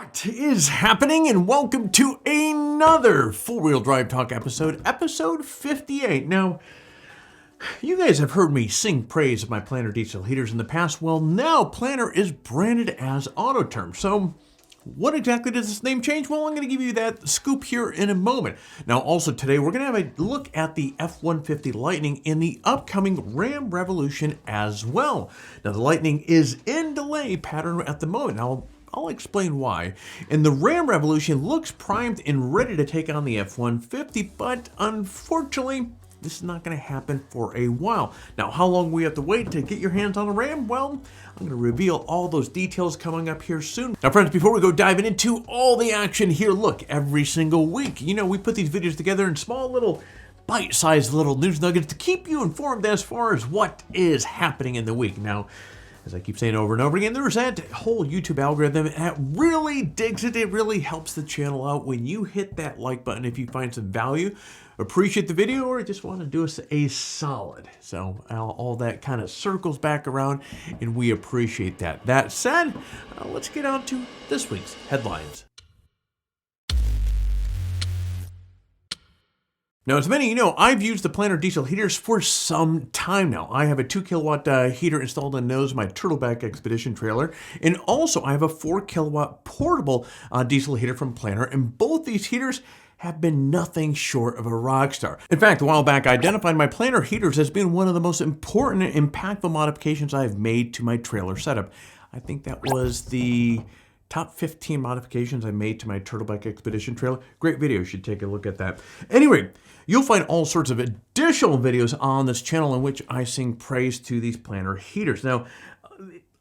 What is happening, and welcome to another four-wheel drive talk episode 58. Now, you guys have heard me sing praise of my Planar diesel heaters in the past. Well, now Planar is branded as Autoterm. So what exactly does this name change? Well, I'm going to give you that scoop here in a moment. Now, also today, we're going to have a look at the F-150 Lightning in the upcoming Ram Revolution as well. Now, the Lightning is in delay pattern at the moment. Now, I'll explain why. And the Ram Revolution looks primed and ready to take on the F-150, but unfortunately, this is not going to happen for a while. Now, how long we have to wait to get your hands on a Ram? Well, I'm going to reveal all those details coming up here soon. Now, friends, before we go diving into all the action here, look, every single week, we put these videos together in small little bite-sized little news nuggets to keep you informed as far as what is happening in the week. Now, as I keep saying over and over again, there's that whole YouTube algorithm that really digs it. It really helps the channel out when you hit that like button if you find some value, appreciate the video, or just want to do us a solid. So all that kind of circles back around, and we appreciate that. That said, let's get on to this week's headlines. Now, as many of you know, I've used the Planar diesel heaters for some time now. I have a 2 kilowatt heater installed on the nose of my Turtleback expedition trailer, and also I have a 4 kilowatt portable diesel heater from Planar, and both these heaters have been nothing short of a rock star. In fact, a while back, I identified my Planar heaters as being one of the most important and impactful modifications I've made to my trailer setup. I think that was the top 15 modifications I made to my Turtleback expedition trailer. Great video, you should take a look at that. Anyway, you'll find all sorts of additional videos on this channel in which I sing praise to these Planar heaters. Now,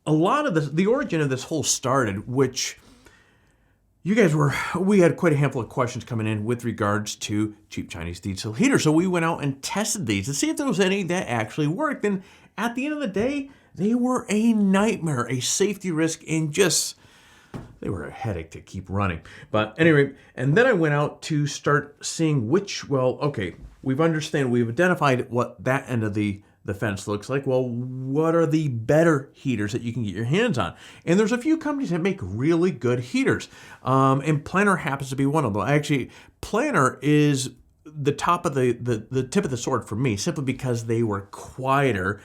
a lot of the origin of this whole started, which we had quite a handful of questions coming in with regards to cheap Chinese diesel heaters. So we went out and tested these to see if there was any that actually worked. And at the end of the day, they were a nightmare, a safety risk, and they were a headache to keep running. But anyway, and then I went out to start seeing we've identified what that end of the fence looks like. Well, what are the better heaters that you can get your hands on? And there's a few companies that make really good heaters. And Planar happens to be one of them. Actually, Planar is the top of the tip of the sword for me, simply because they were quieter.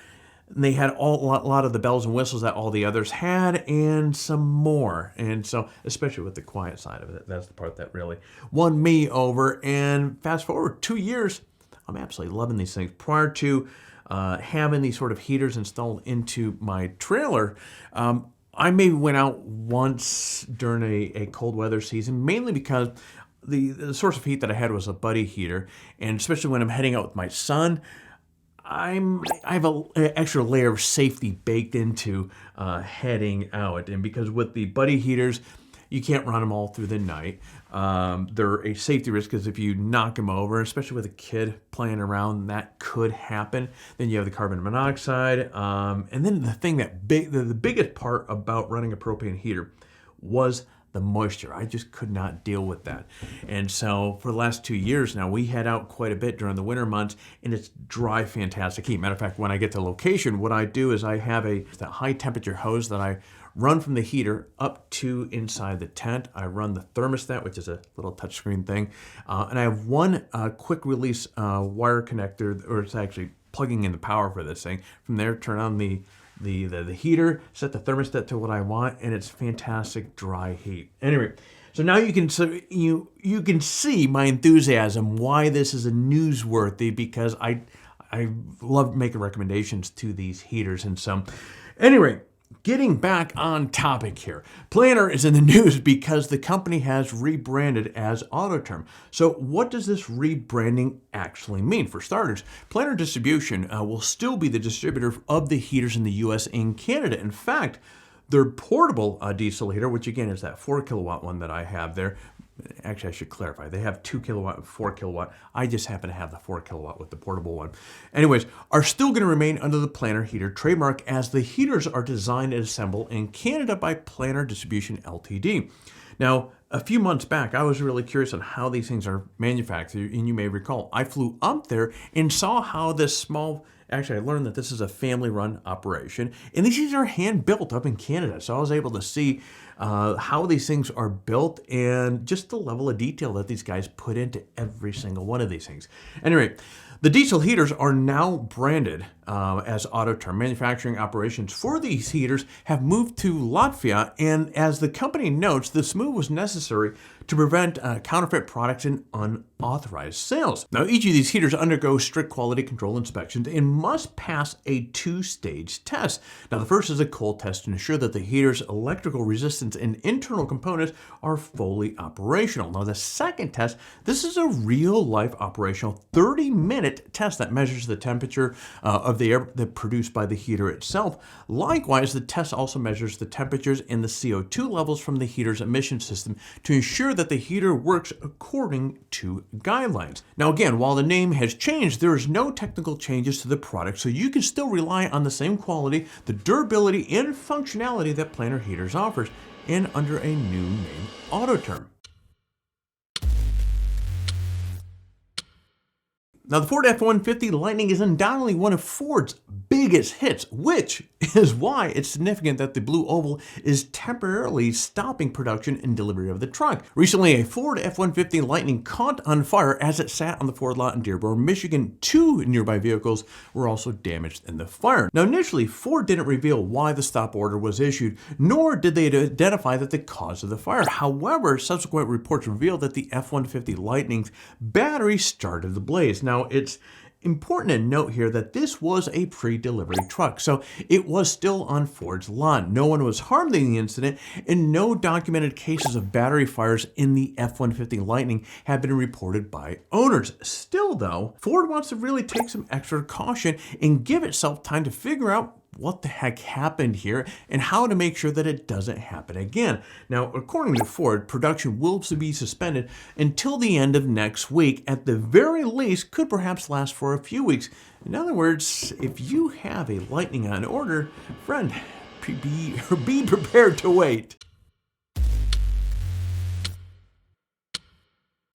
They had a lot of the bells and whistles that all the others had, and some more. And so, especially with the quiet side of it, that's the part that really won me over. And fast forward 2 years, I'm absolutely loving these things. Prior to having these sort of heaters installed into my trailer, I maybe went out once during a cold weather season, mainly because the source of heat that I had was a buddy heater. And especially when I'm heading out with my son, I have an extra layer of safety baked into heading out. And because with the buddy heaters, you can't run them all through the night. They're a safety risk because if you knock them over, especially with a kid playing around, that could happen. Then you have the carbon monoxide. And then the thing the biggest part about running a propane heater was the moisture. I just could not deal with that. And so for the last 2 years now, we head out quite a bit during the winter months, and it's dry, fantastic heat. Matter of fact, when I get to location, what I do is I have that high temperature hose that I run from the heater up to inside the tent. I run the thermostat, which is a little touchscreen thing. And I have one quick release wire connector, or it's actually plugging in the power for this thing. From there, turn on the heater, set the thermostat to what I want, and it's fantastic dry heat. Anyway, so now you can see my enthusiasm, why this is a newsworthy, because I love making recommendations to these heaters. And so anyway, getting back on topic here, Planar is in the news because the company has rebranded as Autoterm. So what does this rebranding actually mean? For starters, Planar Distribution will still be the distributor of the heaters in the US and Canada. In fact, their portable diesel heater, which again is that 4 kilowatt one that I have there. Actually, I should clarify. They have 2 kilowatt and 4 kilowatt. I just happen to have the 4 kilowatt with the portable one. Anyways, are still going to remain under the Planar heater trademark, as the heaters are designed and assembled in Canada by Planar Distribution Ltd. Now, a few months back, I was really curious on how these things are manufactured, and you may recall, I flew up there and saw how this small Actually, I learned that this is a family-run operation, and these are hand-built up in Canada. So I was able to see how these things are built and just the level of detail that these guys put into every single one of these things. Anyway, the diesel heaters are now branded as Autoterm. Manufacturing operations for these heaters have moved to Latvia, and as the company notes, this move was necessary to prevent counterfeit products and unauthorized sales. Now, each of these heaters undergo strict quality control inspections and must pass a two-stage test. Now, the first is a cold test to ensure that the heater's electrical resistance and internal components are fully operational. Now, the second test, this is a real-life operational 30-minute test that measures the temperature of the air that produced by the heater itself. Likewise, the test also measures the temperatures and the CO2 levels from the heater's emission system to ensure that the heater works according to guidelines. Now again, while the name has changed, there is no technical changes to the product, so you can still rely on the same quality, the durability, and functionality that Planar Heaters offers, and under a new name, Autoterm. Now, the Ford F-150 Lightning is undoubtedly one of Ford's biggest hits, which is why it's significant that the Blue Oval is temporarily stopping production and delivery of the truck. Recently, a Ford F-150 Lightning caught on fire as it sat on the Ford lot in Dearborn, Michigan. 2 nearby vehicles were also damaged in the fire. Now, initially, Ford didn't reveal why the stop order was issued, nor did they identify the cause of the fire. However, subsequent reports revealed that the F-150 Lightning's battery started the blaze. Now, it's important to note here that this was a pre-delivery truck, so it was still on Ford's lot. No one was harmed in the incident, and no documented cases of battery fires in the F-150 Lightning have been reported by owners. Still, though, Ford wants to really take some extra caution and give itself time to figure out what the heck happened here and how to make sure that it doesn't happen again. Now, according to Ford, production will be suspended until the end of next week. At the very least, could perhaps last for a few weeks. In other words, if you have a Lightning on order, friend, be prepared to wait.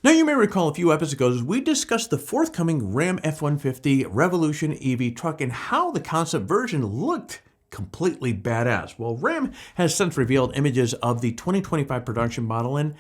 Now, you may recall a few episodes ago, we discussed the forthcoming Ram F-150 Revolution EV truck and how the concept version looked completely badass. Well, Ram has since revealed images of the 2025 production model, and,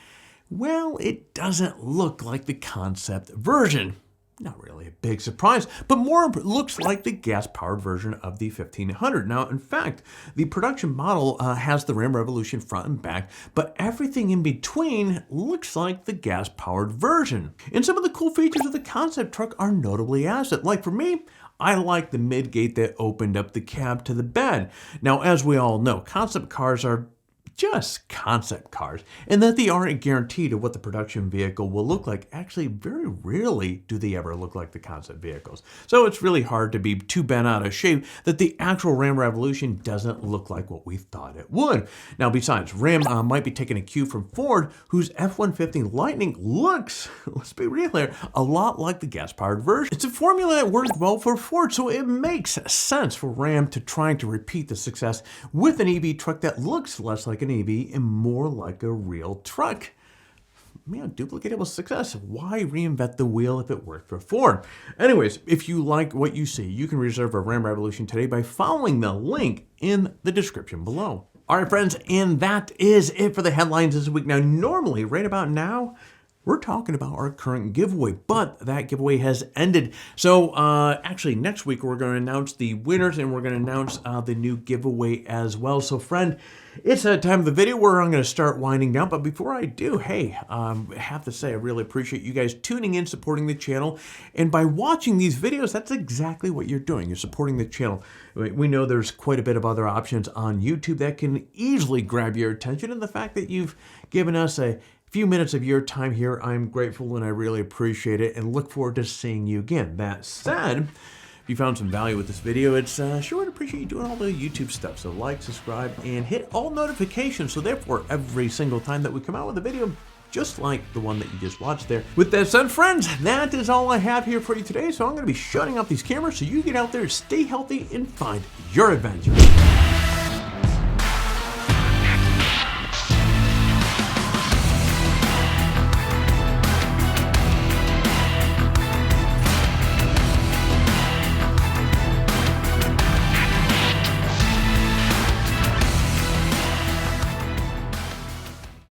well, it doesn't look like the concept version. Not really a big surprise, but more looks like the gas-powered version of the 1500. Now, in fact, the production model has the Ram Revolution front and back, but everything in between looks like the gas-powered version. And some of the cool features of the concept truck are notably absent. Like for me, I like the mid-gate that opened up the cab to the bed. Now, as we all know, concept cars are just concept cars, and that they aren't guaranteed of what the production vehicle will look like. Actually, very rarely do they ever look like the concept vehicles. So it's really hard to be too bent out of shape that the actual Ram Revolution doesn't look like what we thought it would. Now, besides, Ram might be taking a cue from Ford, whose F-150 Lightning looks, let's be real here, a lot like the gas-powered version. It's a formula that worked well for Ford, so it makes sense for Ram to trying to repeat the success with an EV truck that looks less like an EV and more like a real truck. Man, duplicatable success. Why reinvent the wheel if it worked for Ford? Anyways, if you like what you see, you can reserve a Ram Revolution today by following the link in the description below. All right, friends, and that is it for the headlines this week. Now, normally, right about now, we're talking about our current giveaway, but that giveaway has ended. So actually, next week, we're going to announce the winners, and we're going to announce the new giveaway as well. So, friend, it's that time of the video where I'm going to start winding down. But before I do, hey, I have to say I really appreciate you guys tuning in, supporting the channel. And by watching these videos, that's exactly what you're doing. You're supporting the channel. We know there's quite a bit of other options on YouTube that can easily grab your attention. And the fact that you've given us a few minutes of your time here, I'm grateful and I really appreciate it and look forward to seeing you again. That said, if you found some value with this video, it's sure would appreciate you doing all the YouTube stuff. So like, subscribe, and hit all notifications. So therefore, every single time that we come out with a video, just like the one that you just watched there. With that said, friends, that is all I have here for you today. So I'm going to be shutting off these cameras so you get out there, stay healthy, and find your adventure.